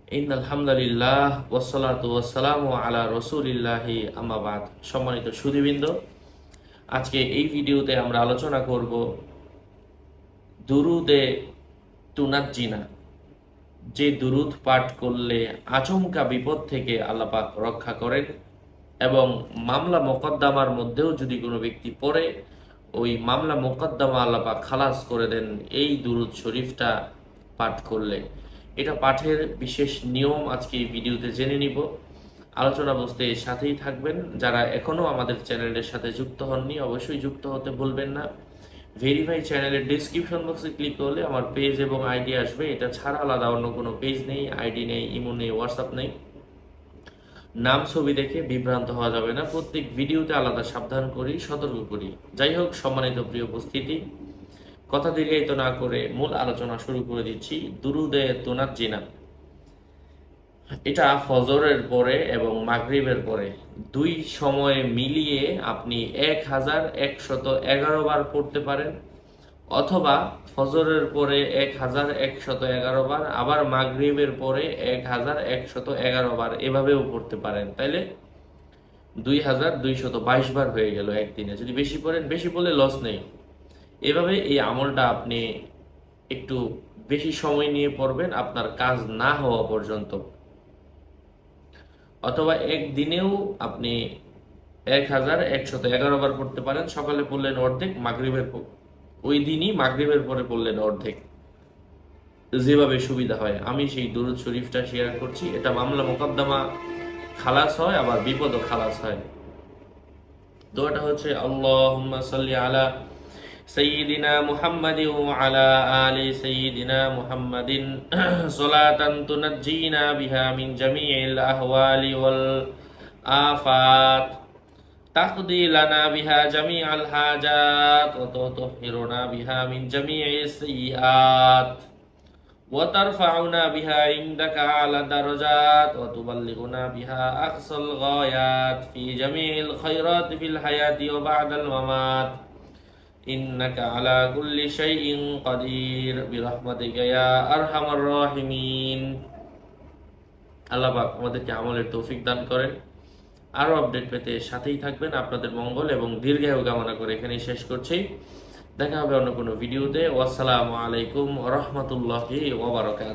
আলহামদুলিল্লাহ ওয়াসসালাতু ওয়াসসালামু আলা রাসূলিল্লাহি আম্মা বাদ। সম্মানিত সুধীবৃন্দ, আজকে এই ভিডিওতে আমরা আলোচনা করব দুরুদে তুনাজ্জিনা, যে দুরুদ পাঠ করলে আচমকা বিপদ থেকে আল্লাহ পাক রক্ষা করেন এবং মামলা মোকদ্দমার মধ্যেও যদি কোনো ব্যক্তি পড়ে ওই মামলা মোকদ্দমা আল্লাহ পাক খালাস করে দেন এই দুরুদ শরীফটা পাঠ করলে। এটা পাঠের বিশেষ নিয়ম আজকে এই ভিডিওতে জেনে নিব। আলোচনা বসতে সাথেই থাকবেন। যারা এখনও আমাদের চ্যানেলের সাথে যুক্ত হননি অবশ্যই যুক্ত হতে ভুলবেন না। ভেরিফাই চ্যানেলের ডিসক্রিপশন বক্সে ক্লিক করলে আমার পেজ এবং আইডি আসবে। এটা ছাড়া আলাদা অন্য কোনো পেজ নেই, আইডি নেই, ইমো নেই, হোয়াটসঅ্যাপ নেই। নাম ছবি দেখে বিভ্রান্ত হওয়া যাবে না। প্রত্যেক ভিডিওতে আলাদা সাবধান করি, সতর্ক করি। যাই হোক, সম্মানিত প্রিয় উপস্থিতি, কথা দীর্ঘায়িত না করে মূল আলোচনা শুরু করে দিচ্ছি। দুরুদে তুনাজ্জিনা, এটা ফজরের পরে এবং মাগরিবের পরে দুই সময়ে মিলিয়ে আপনি 1111 বার পড়তে পারেন, অথবা ফজরের পরে 1111 বার, আবার মাগরিবের পরে 1111 বার, এভাবেও পড়তে পারেন। তাইলে 2222 বার হয়ে গেল একদিনে। যদি বেশি পড়েন, বেশি পড়লে লস নেই। এভাবে এই আমলটা আপনি একটু বেশি সময় নিয়ে পড়বেন আপনার কাজ না হওয়া পর্যন্ত, অথবা একদিনেও আপনি 1111 বার পড়তে পারেন। সকালে পড়লেন অর্ধেক, ওই দিনই মাগরিবের পরে পড়লেন অর্ধেক, যেভাবে সুবিধা হয়। আমি সেই দুরূদ শরীফটা শেয়ার করছি। এটা মামলা মোকদ্দমা খালাস হয়, আবার বিপদও খালাস হয়। দোয়াটা হচ্ছে আল্লাহুম্মা সাল্লি আলা সাইয়্যিদিনা মুহাম্মাদিন ওয়া আলা আলি সাইয়্যিদিনা মুহাম্মাদিন সালাতান তুনাজ্জিনা বিহা মিন জামিইল আহওয়ালি ওয়াল আফাত তাকদি লানা বিহা জামিআল হাজাত ওয়া তুতহিরুনা বিহা মিন জামিইস সাইয়্যাত ওয়া তারফাউনা বিহা ইনদাকা আলা দারাজাত ওয়া তুবাল্লিগুনা বিহা আকসাল গায়াত ফি জামিইল খায়রাত ফিল হায়াতি ওয়া বা'দাল মামাত ইন্নাকা আলা কুল্লি শাইইন কাদির বিরহমাতিকা ইয়া আরহামার রাহিমিন। আল্লাহ পাক আমাদেরকে আমলের তৌফিক দান করেন। আরও আপডেট পেতে সাথেই থাকবেন। আপনাদের মঙ্গল এবং দীর্ঘায়ু কামনা করে এখানেই শেষ করছি। দেখা হবে অন্য কোনো ভিডিওতে। ওয়াসসালামু আলাইকুম ওয়া রাহমাতুল্লাহি ওয়া বারাকাতুহু।